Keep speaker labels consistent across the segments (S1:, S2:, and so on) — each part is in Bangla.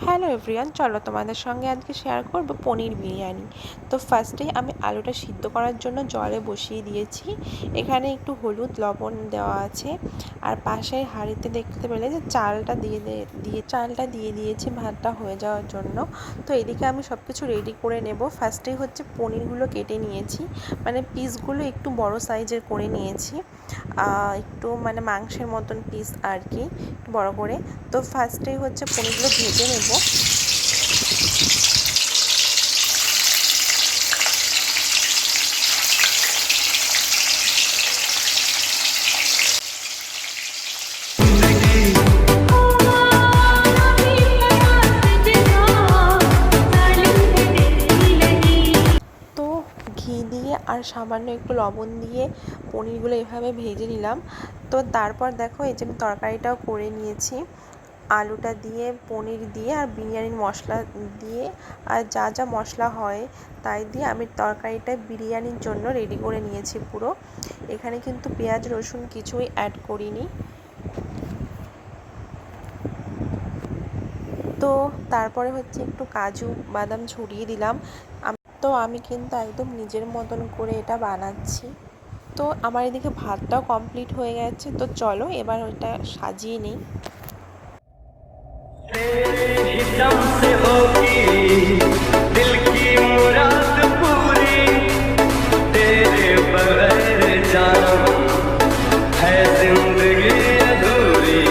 S1: হ্যালো এভরিওয়ান, চলো তোমাদের সঙ্গে আজকে শেয়ার করব পনির বিরিয়ানি। তো ফার্স্টেই আমি আলুটা সিদ্ধ করার জন্য জলে বসিয়ে দিয়েছি। এখানে একটু হলুদ লবণ দেওয়া আছে, আর পাশের হাঁড়িতে দেখতে পেলে যে চালটা দিয়ে দিয়েছি ভাতটা হয়ে যাওয়ার জন্য। তো এদিকে আমি সব কিছু রেডি করে নেব। ফার্স্টেই হচ্ছে পনিরগুলো কেটে নিয়েছি, মানে পিসগুলো একটু বড় সাইজের করে নিয়েছি, একটু মানে মাংসের মতন পিস আর কি, একটু বড় করে। তো ফার্স্টেই হচ্ছে পনিরগুলো ভেজে নেব। তো ঘি দিয়ে আর সামান্য একটু লবণ দিয়ে পনিরগুলো এভাবে ভেজে নিলাম। তো তারপর দেখো এই যে আমি তরকারিটাও করে নিয়েছি, আলুটা দিয়ে পনির দিয়ে আর বিরিয়ানির মশলা দিয়ে আর যা যা মশলা হয় তাই দিয়ে আমি তরকারিটা বিরিয়ানির জন্য রেডি করে নিয়েছি পুরো। এখানে কিন্তু পেঁয়াজ রসুন কিছুই অ্যাড করিনি। তো তারপরে হচ্ছে একটু কাজু বাদাম ছড়িয়ে দিলাম। তো আমি কিন্তু একদম নিজের মতন করে এটা বানাচ্ছি। তো আমার এদিকে ভাতটাও কমপ্লিট হয়ে গেছে। তো চলো এবার ওটা সাজিয়ে নিই। दिल की मुराद पूरी तेरे बगैर जाना है जिंदगी अधूरी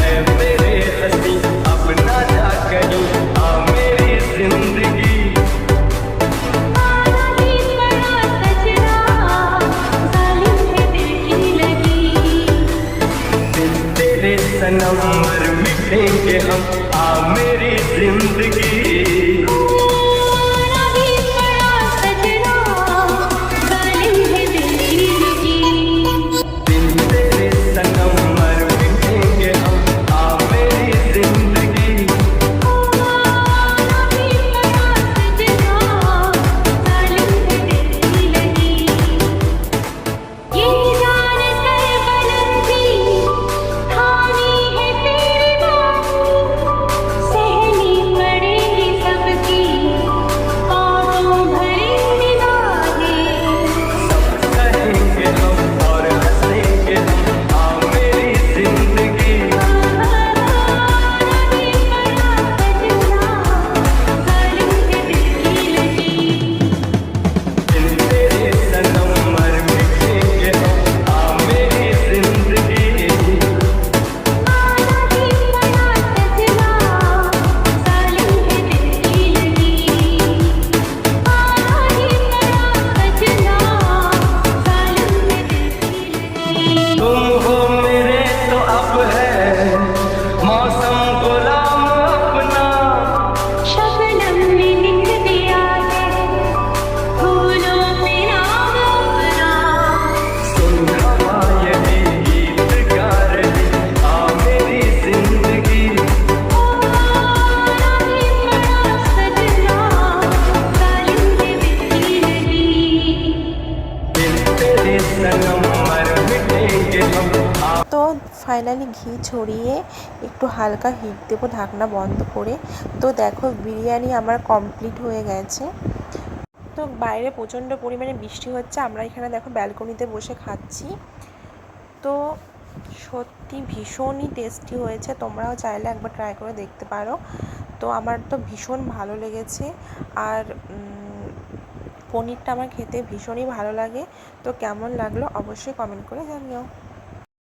S1: है मेरे हंसी अपना जा कहीं आ मेरी जिंदगी तेरे सनम मर मिटेंगे हम आ मेरी जिंदगी তো ফাইনালি ঘি ছড়িয়ে একটু হালকা হিট দেবো ঢাকনা বন্ধ করে। তো দেখো বিরিয়ানি আমার কমপ্লিট হয়ে গেছে। তো বাইরে প্রচণ্ড পরিমাণে বৃষ্টি হচ্ছে, আমরা এখানে দেখো ব্যালকনিতে বসে খাচ্ছি। তো সত্যি ভীষণই টেস্টি হয়েছে, তোমরাও চাইলে একবার ট্রাই করে দেখতে পারো। তো আমার তো ভীষণ ভালো লেগেছে, আর পনিরটা আমার খেতে ভীষণই ভালো লাগে। তো কেমন লাগলো অবশ্যই কমেন্ট করে জানিও।